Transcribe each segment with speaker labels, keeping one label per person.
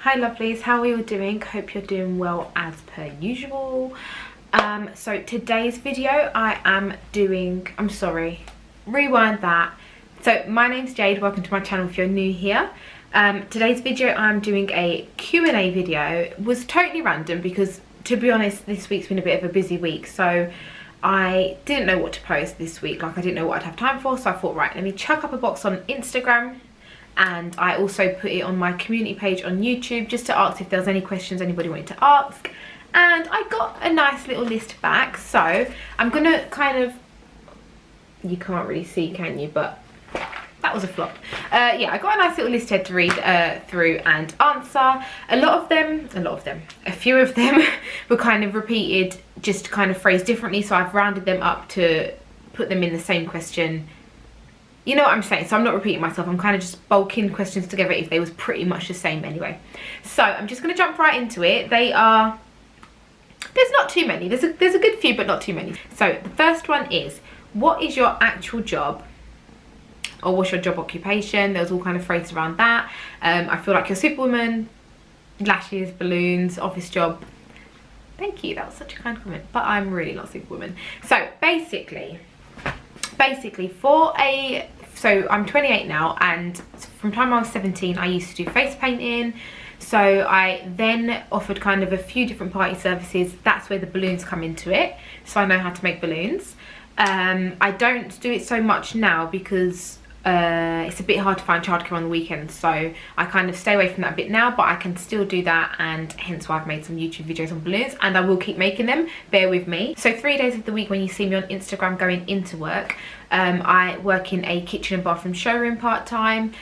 Speaker 1: Hi lovelies, how are you all doing? Hope you're doing well as per usual. So today's video I am doing, I'm sorry, rewind that. So my name's Jade, welcome to my channel if you're new here. Today's video I'm doing a Q&A video. It was totally random because, to be honest, this week's been a bit of a busy week, so I didn't know what to post this week. Like, I didn't know what I'd have time for, so I thought, right, let me chuck up a box on Instagram. And I also put it on my community page on YouTube just to ask if there was any questions anybody wanted to ask, and I got a nice little list back. So I'm gonna kind of, you can't really see, can you, but that was a flop. Yeah, I got a nice little list here to read through and answer. A few of them were kind of repeated, just kind of phrased differently, so I've rounded them up to put them in the same question. You know what I'm saying? So I'm not repeating myself. I'm kind of just bulking questions together if they was pretty much the same anyway. So I'm just going to jump right into it. They are, there's not too many. There's a good few, but not too many. So the first one is, what is your actual job? Or what's your job occupation? There was all kind of phrases around that. I feel like you're Superwoman, lashes, balloons, office job. Thank you. That was such a kind comment. But I'm really not Superwoman. So basically so I'm 28 now, and from the time I was 17 I used to do face painting. So I then offered kind of a few different party services. That's where the balloons come into it, so I know how to make balloons. I don't do it so much now because it's a bit hard to find childcare on the weekends, so I kind of stay away from that a bit now, but I can still do that, and hence why I've made some YouTube videos on balloons, and I will keep making them, bear with me. So 3 days of the week when you see me on Instagram going into work, I work in a kitchen and bathroom showroom part-time.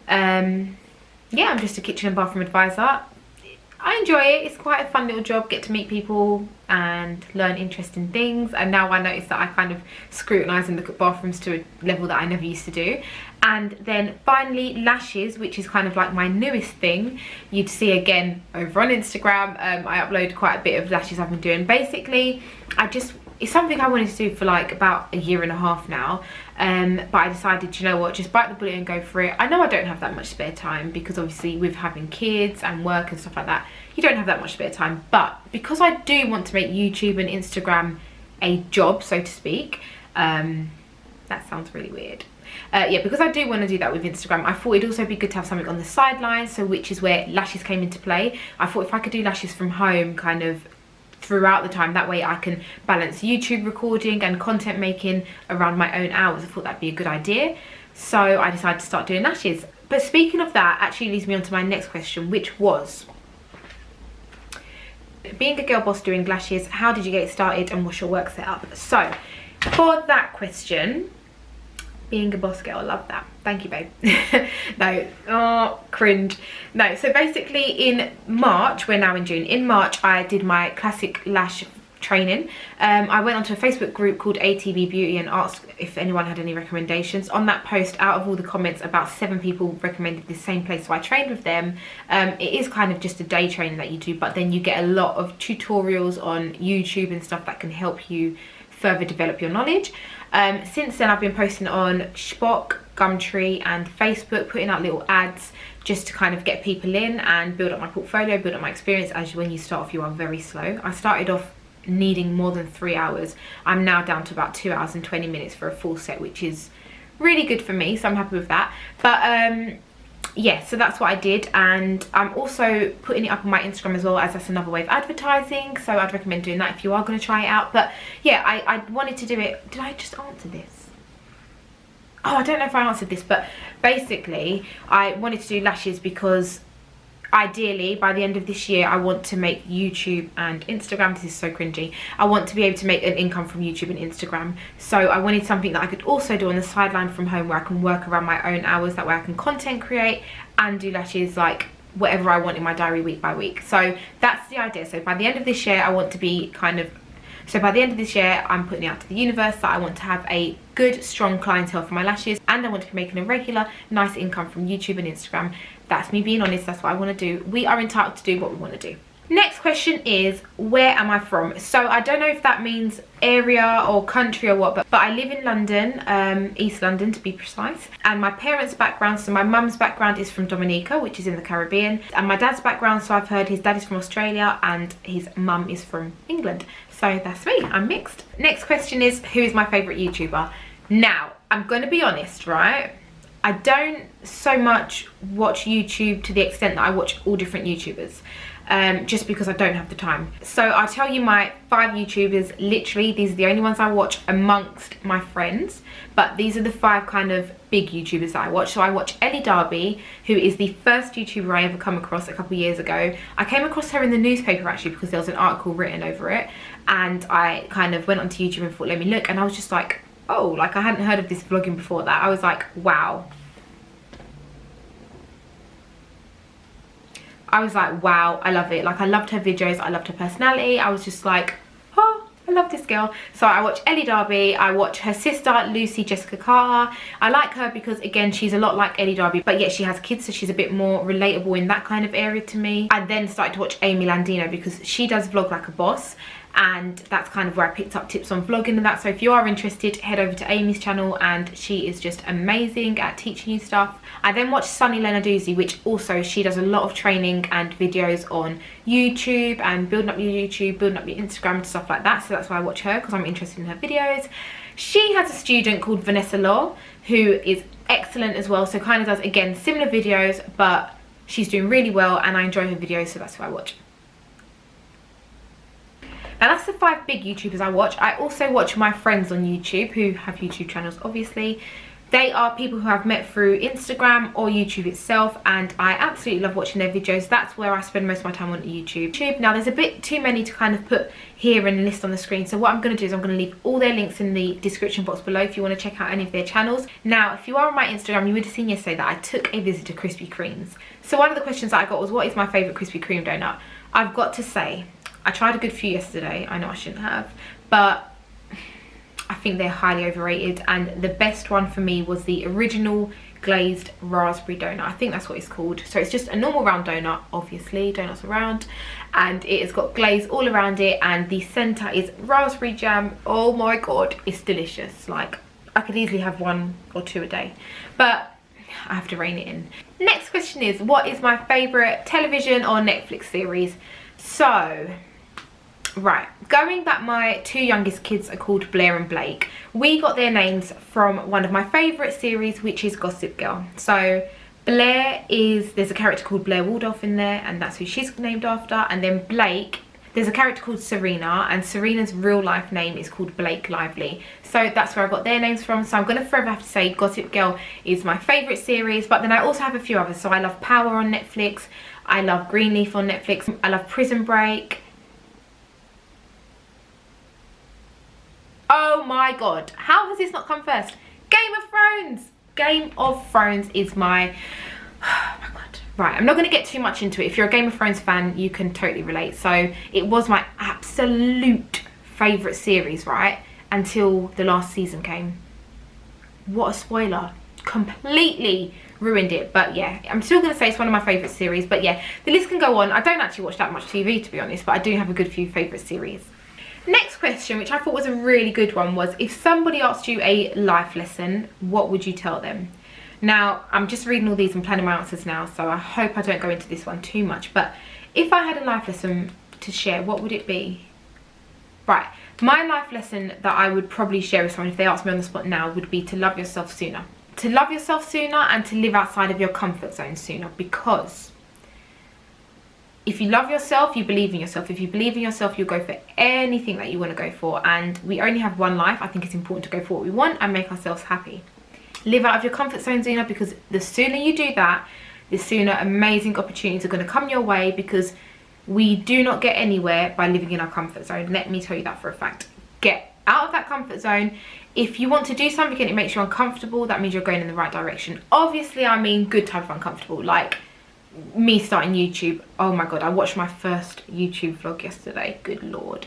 Speaker 1: Yeah, I'm just a kitchen and bathroom advisor. I enjoy it. It's quite a fun little job, get to meet people and learn interesting things, and now I notice that I kind of scrutinise and look at bathrooms to a level that I never used to do. And then finally lashes, which is kind of like my newest thing. You'd see again over on Instagram. I upload quite a bit of lashes I've been doing. Basically, it's something I wanted to do for like about a year and a half now, but I decided, you know what, just bite the bullet and go for it. I know I don't have that much spare time because obviously with having kids and work and stuff like that, you don't have that much spare time, but because I do want to make YouTube and Instagram a job, so to speak, that sounds really weird. Yeah, because I do want to do that with Instagram, I thought it'd also be good to have something on the sideline, so which is where lashes came into play. I thought if I could do lashes from home kind of throughout the time, that way I can balance YouTube recording and content making around my own hours. I thought that'd be a good idea, so I decided to start doing lashes. But speaking of that, actually leads me on to my next question, which was, being a girl boss doing lashes, how did you get started and what's your work setup? So for that question, being a boss girl, love that, thank you babe. No, oh cringe. No, so basically in March, we're now in June, in March I did my classic lash training. I went onto a Facebook group called ATV Beauty and asked if anyone had any recommendations. On that post, out of all the comments, about 7 people recommended the same place, so I trained with them. It is kind of just a day training that you do, but then you get a lot of tutorials on YouTube and stuff that can help you further develop your knowledge. Since then I've been posting on Spock, Gumtree and Facebook, putting out little ads just to kind of get people in and build up my portfolio, build up my experience, as when you start off you are very slow. I started off needing more than 3 hours. I'm now down to about 2 hours and 20 minutes for a full set, which is really good for me, so I'm happy with that. But yeah, so that's what I did, and I'm also putting it up on my Instagram as well, as that's another way of advertising, so I'd recommend doing that if you are going to try it out. But yeah, I wanted to do it. Did I just answer this? Oh, I don't know if I answered this, but basically I wanted to do lashes because ideally by the end of this year I want to make YouTube and Instagram, this is so cringy, I want to be able to make an income from YouTube and Instagram. So I wanted something that I could also do on the sideline from home, where I can work around my own hours, that way I can content create and do lashes like whatever I want in my diary week by week. So that's the idea. So by the end of this year I want to be kind of, so by the end of this year I'm putting it out to the universe that I want to have a good strong clientele for my lashes, and I want to be making a regular nice income from YouTube and Instagram. That's me being honest, that's what I want to do. We are entitled to do what we want to do. Next question is, where am I from? So I don't know if that means area or country or what, but I live in London, East London to be precise. And my parents' background, so my mum's background is from Dominica, which is in the Caribbean. And my dad's background, so I've heard his dad is from Australia and his mum is from England. So that's me, I'm mixed. Next question is, who is my favourite YouTuber? Now, I'm going to be honest, right? I don't so much watch YouTube to the extent that I watch all different YouTubers. Just because I don't have the time. So I'll tell you my 5 YouTubers, literally these are the only ones I watch amongst my friends, but these are the 5 kind of big YouTubers that I watch. So I watch Ellie Darby, who is the first YouTuber I ever come across a couple of years ago. I came across her in the newspaper actually because there was an article written over it, and I kind of went onto YouTube and thought, let me look, and I was just like, oh, like I hadn't heard of this vlogging before that. I was like, wow. I was like, wow, I love it. Like, I loved her videos, I loved her personality. I was just like, oh, I love this girl. So I watch Ellie Darby, I watch her sister Lucy Jessica Carter. I like her because, again, she's a lot like Ellie Darby, but yet she has kids, so she's a bit more relatable in that kind of area to me. I then started to watch Amy Landino because she does vlog like a boss, and that's kind of where I picked up tips on vlogging and that. So if you are interested, head over to Amy's channel, and she is just amazing at teaching you stuff. I then watched Sunny Lenarduzzi, which also, she does a lot of training and videos on YouTube and building up your YouTube, building up your Instagram and stuff like that. So that's why I watch her, because I'm interested in her videos. She has a student called Vanessa Law, who is excellent as well. So kind of does, again, similar videos, but she's doing really well and I enjoy her videos, so that's who I watch. Now that's the 5 big YouTubers I watch. I also watch my friends on YouTube who have YouTube channels, obviously. They are people who I've met through Instagram or YouTube itself, and I absolutely love watching their videos. That's where I spend most of my time on YouTube. Now there's a bit too many to kind of put here and list on the screen, so what I'm going to do is I'm going to leave all their links in the description box below if you want to check out any of their channels. Now if you are on my Instagram, you would have seen yesterday that I took a visit to Krispy Kreme's. So one of the questions that I got was, what is my favourite Krispy Kreme donut? I've got to say, I tried a good few yesterday. I know I shouldn't have, but I think they're highly overrated, and the best one for me was the original glazed raspberry donut. I think that's what it's called. So it's just a normal round donut, obviously, donuts are round, and it has got glaze all around it, and the center is raspberry jam. Oh my god, it's delicious. Like, I could easily have 1 or 2 a day, but I have to rein it in. Next question is, what is my favorite television or Netflix series? So right, going back, my 2 youngest kids are called Blair and Blake. We got their names from one of my favourite series, which is Gossip Girl. So Blair is, there's a character called Blair Waldorf in there, and that's who she's named after. And then Blake, there's a character called Serena, and Serena's real life name is called Blake Lively. So that's where I got their names from. So I'm going to forever have to say Gossip Girl is my favourite series, but then I also have a few others. So I love Power on Netflix, I love Greenleaf on Netflix, I love Prison Break. Oh my god, how has this not come first? Game of Thrones! Game of Thrones is my, oh my god. Right, I'm not going to get too much into it. If you're a Game of Thrones fan, you can totally relate. So it was my absolute favourite series, right? Until the last season came. What a spoiler. Completely ruined it. But yeah, I'm still going to say it's one of my favourite series. But yeah, the list can go on. I don't actually watch that much TV, to be honest, but I do have a good few favourite series. Next question, which I thought was a really good one, was, if somebody asked you a life lesson, what would you tell them? Now, I'm just reading all these and planning my answers now, so I hope I don't go into this one too much. But if I had a life lesson to share, what would it be? Right, my life lesson that I would probably share with someone if they asked me on the spot now would be to love yourself sooner. To love yourself sooner and to live outside of your comfort zone sooner, because if you love yourself, you believe in yourself. If you believe in yourself, you'll go for anything that you want to go for. And we only have one life. I think it's important to go for what we want and make ourselves happy. Live out of your comfort zone sooner, because the sooner you do that, the sooner amazing opportunities are going to come your way, because we do not get anywhere by living in our comfort zone. Let me tell you that for a fact. Get out of that comfort zone. If you want to do something and it makes you uncomfortable, that means you're going in the right direction. Obviously, I mean good type of uncomfortable, like me starting YouTube. Oh my god, I watched my first YouTube vlog yesterday. Good lord,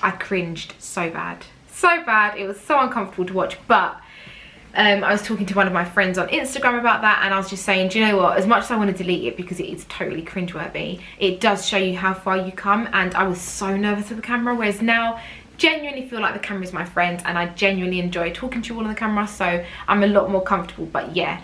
Speaker 1: I cringed so bad, it was so uncomfortable to watch. But I was talking to one of my friends on Instagram about that, and I was just saying, do you know what, as much as I want to delete it because it is totally cringeworthy, it does show you how far you come. And I was so nervous with the camera, whereas now genuinely feel like the camera is my friend, and I genuinely enjoy talking to you all on the camera, so I'm a lot more comfortable. But yeah,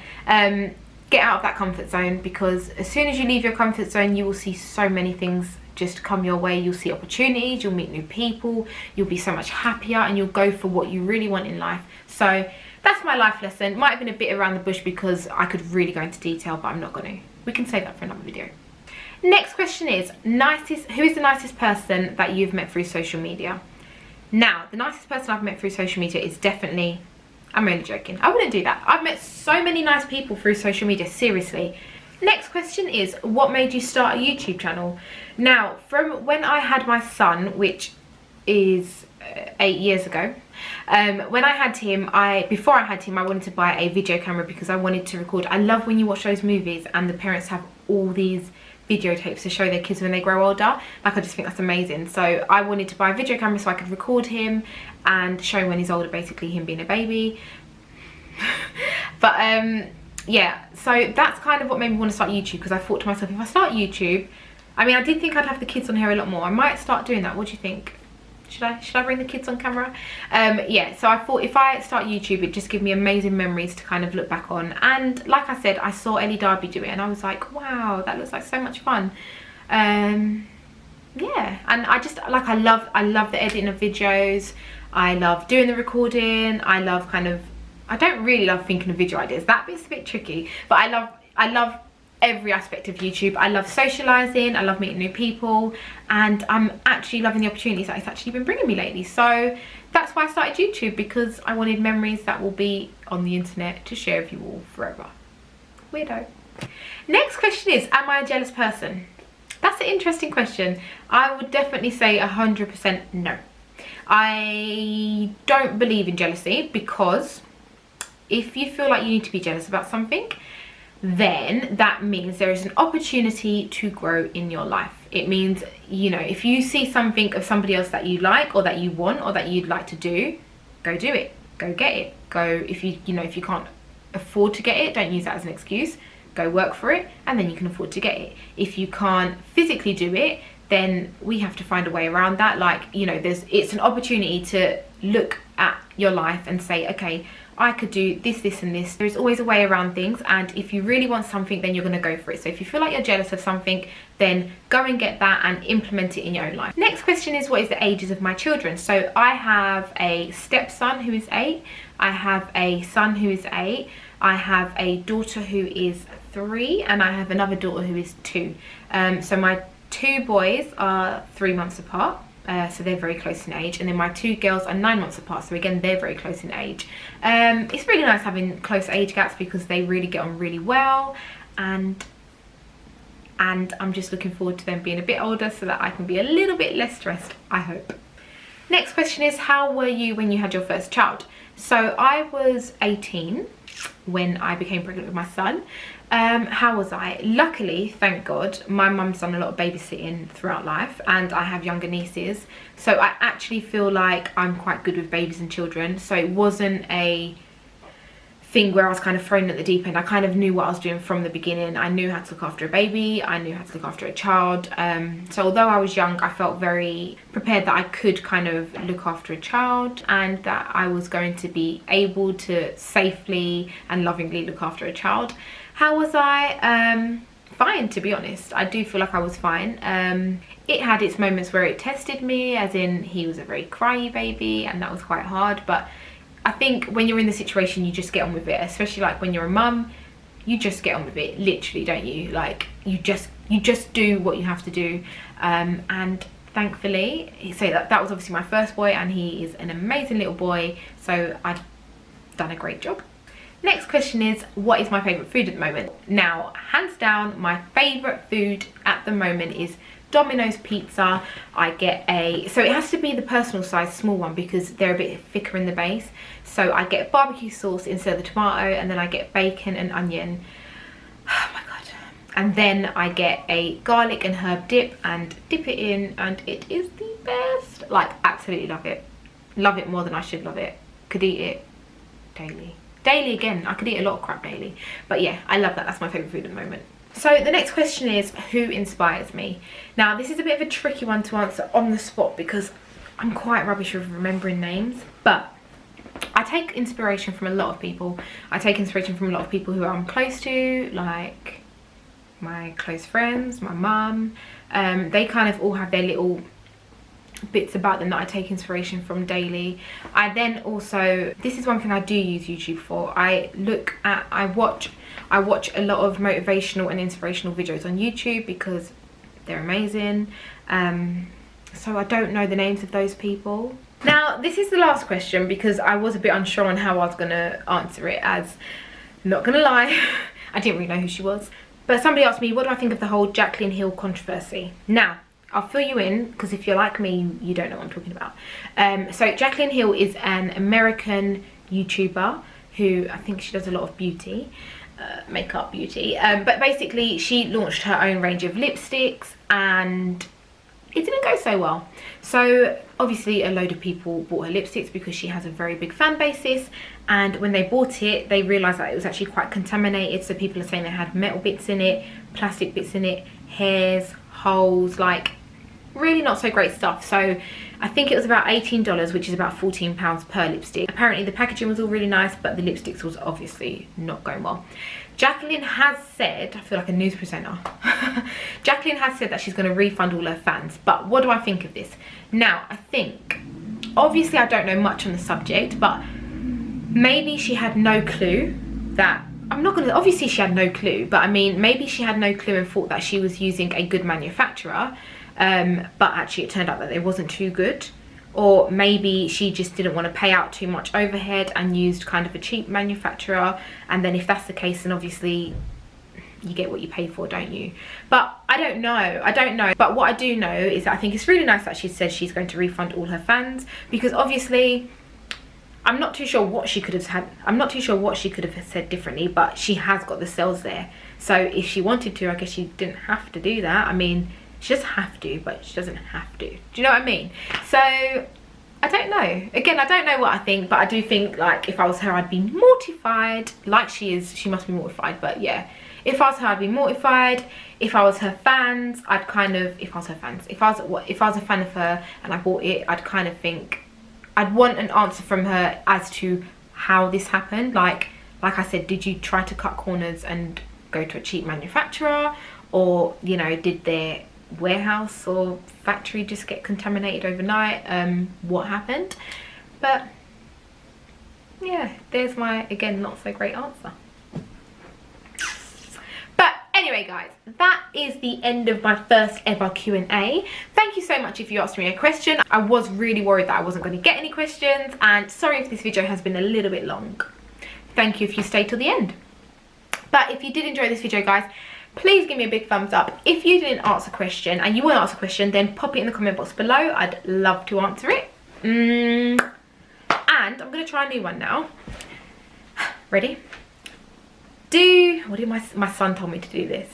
Speaker 1: get out of that comfort zone, because as soon as you leave your comfort zone, you will see so many things just come your way. You'll see opportunities, you'll meet new people, you'll be so much happier, and you'll go for what you really want in life. So that's my life lesson. Might have been a bit around the bush because I could really go into detail, but I'm not going to. We can save that for another video. Next question is, who is the nicest person that you've met through social media? Now, the nicest person I've met through social media is definitely, I'm only joking, I wouldn't do that. I've met so many nice people through social media, seriously. Next question is, what made you start a YouTube channel? Now, from when I had my son, which is 8 years ago, when I had him, before I had him, I wanted to buy a video camera because I wanted to record. I love when you watch those movies and the parents have all these videotapes to show their kids when they grow older. Like, I just think that's amazing. So I wanted to buy a video camera so I could record him and show him when he's older, basically him being a baby. But yeah, so that's kind of what made me want to start YouTube, because I thought to myself, if I start YouTube, I mean, I did think I'd have the kids on here a lot more. I might start doing that. What do you think? Should I bring the kids on camera? Yeah, so I thought if I start YouTube, it'd just give me amazing memories to kind of look back on. And like I said, I saw Ellie Darby do it and I was like, wow, that looks like so much fun. Yeah, and I just like, I love the editing of videos. I love doing the recording. I love I don't really love thinking of video ideas. That bit's a bit tricky, but I love every aspect of YouTube. I love socializing, I love meeting new people, and I'm actually loving the opportunities that it's actually been bringing me lately. So that's why I started YouTube, because I wanted memories that will be on the internet to share with you all forever. Weirdo. Next question is, am I a jealous person? That's an interesting question. I would definitely say 100% no. I don't believe in jealousy, because if you feel like you need to be jealous about something, then that means there is an opportunity to grow in your life. It means, you know, if you see something of somebody else that you like, or that you want, or that you'd like to do, go do it, go get it. Go, if you can't afford to get it, don't use that as an excuse. Go work for it, and then you can afford to get it. If you can't physically do it, then we have to find a way around that. Like, you know, it's an opportunity to look at your life and say, okay, I could do this, this and this. There's always a way around things, and if you really want something, then you're going to go for it. So if you feel like you're jealous of something, then go and get that and implement it in your own life. Next question is, what is the ages of my children? So I have a stepson who is 8, I have a son who is 8, I have a daughter who is 3, and I have another daughter who is 2. So my 2 boys are 3 months apart. So they're very close in age, and then my 2 girls are 9 months apart, so again they're very close in age. It's really nice having close age gaps, because they really get on really well, and I'm just looking forward to them being a bit older so that I can be a little bit less stressed, I hope. Next question is, how were you when you had your first child? So I was 18 when I became pregnant with my son. How was I? Luckily, thank God, my mum's done a lot of babysitting throughout life, and I have younger nieces, so I actually feel like I'm quite good with babies and children. So it wasn't a thing where I was kind of thrown at the deep end. I kind of knew what I was doing from the beginning. I knew how to look after a baby, I knew how to look after a child. So although I was young, I felt very prepared that I could kind of look after a child, and that I was going to be able to safely and lovingly look after a child. How was I? Fine, to be honest. I do feel like I was fine. It had its moments where it tested me, as in he was a very cryy baby, and that was quite hard. But I think when you're in the situation, you just get on with it. Especially like when you're a mum, you just get on with it, literally, don't you? Like, you just do what you have to do. And thankfully, so that was obviously my first boy, and he is an amazing little boy. So I've done a great job. Next question is, what is my favourite food at the moment? Now, hands down, my favourite food at the moment is Domino's pizza. I get so it has to be the personal size small one, because they're a bit thicker in the base. So I get barbecue sauce instead of the tomato, and then I get bacon and onion. Oh my God. And then I get a garlic and herb dip and dip it in, and it is the best. Like, absolutely love it. Love it more than I should love it. Could eat it daily. Daily again, I could eat a lot of crap daily. But yeah, I love that. That's my favourite food at the moment. So the next question is, who inspires me? Now this is a bit of a tricky one to answer on the spot because I'm quite rubbish with remembering names. But I take inspiration from a lot of people. I take inspiration from a lot of people who I'm close to, like my close friends, my mum. They kind of all have their little bits about them that I take inspiration from daily. I then also, this is one thing I do use YouTube for, I watch a lot of motivational and inspirational videos on YouTube because they're amazing. So I don't know the names of those people. Now this is the last question because I was a bit unsure on how I was gonna answer it, as not gonna lie I didn't really know who she was. But somebody asked me, what do I think of the whole Jacqueline Hill controversy? Now I'll fill you in, because if you're like me, you don't know what I'm talking about. So Jacqueline Hill is an American YouTuber who, I think she does a lot of beauty, makeup beauty. But basically she launched her own range of lipsticks and it didn't go so well. So obviously a load of people bought her lipsticks because she has a very big fan basis, and when they bought it they realized that it was actually quite contaminated. So people are saying they had metal bits in it, plastic bits in it, hairs, holes, like really not so great stuff. So I think it was about $18, which is about £14 per lipstick. Apparently the packaging was all really nice, but the lipsticks was obviously not going well. Jacqueline has said, I feel like a news presenter, Jacqueline has said that she's going to refund all her fans. But what do I think of this? Now I think, obviously I don't know much on the subject, but maybe she had no clue that, obviously she had no clue, but I mean maybe she had no clue and thought that she was using a good manufacturer, but actually it turned out that it wasn't too good. Or maybe she just didn't want to pay out too much overhead and used kind of a cheap manufacturer, and then if that's the case then obviously you get what you pay for, don't you? But I don't know. But what I do know is that I think it's really nice that she said she's going to refund all her fans, because obviously I'm not too sure what she could have had. I'm not too sure what she could have said differently, but she has got the sales there. So if she wanted to, I guess she didn't have to do that. I mean, she doesn't have to, but she doesn't have to. Do you know what I mean? So I don't know. Again, I don't know what I think, but I do think, like, if I was her, I'd be mortified. Like she is, she must be mortified. But yeah, if I was her, I'd be mortified. If I was her fans, I'd kind of, if I was a fan of her and I bought it, I'd kind of think, I'd want an answer from her as to how this happened. Like I said, did you try to cut corners and go to a cheap manufacturer, or, you know, did their warehouse or factory just get contaminated overnight? What happened? But yeah, there's my, again, not so great answer. But anyway guys, that is the end of my first ever Q&A. Thank you so much if you asked me a question. I was really worried that I wasn't going to get any questions, and sorry if this video has been a little bit long. Thank you if you stayed till the end. But if you did enjoy this video guys, please give me a big thumbs up. If you didn't ask a question and you want to ask a question, then pop it in the comment box below. I'd love to answer it. And I'm going to try a new one now. Ready? What did my son told me to do this.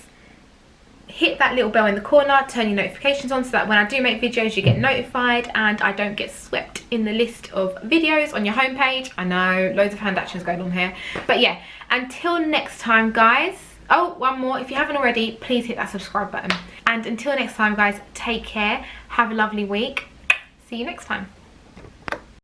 Speaker 1: Hit that little bell in the corner, turn your notifications on so that when I do make videos you get notified and I don't get swept in the list of videos on your homepage. I know, loads of hand actions going on here. But yeah, until next time guys. Oh, one more. If you haven't already, please hit that subscribe button. And until next time, guys, take care. Have a lovely week. See you next time.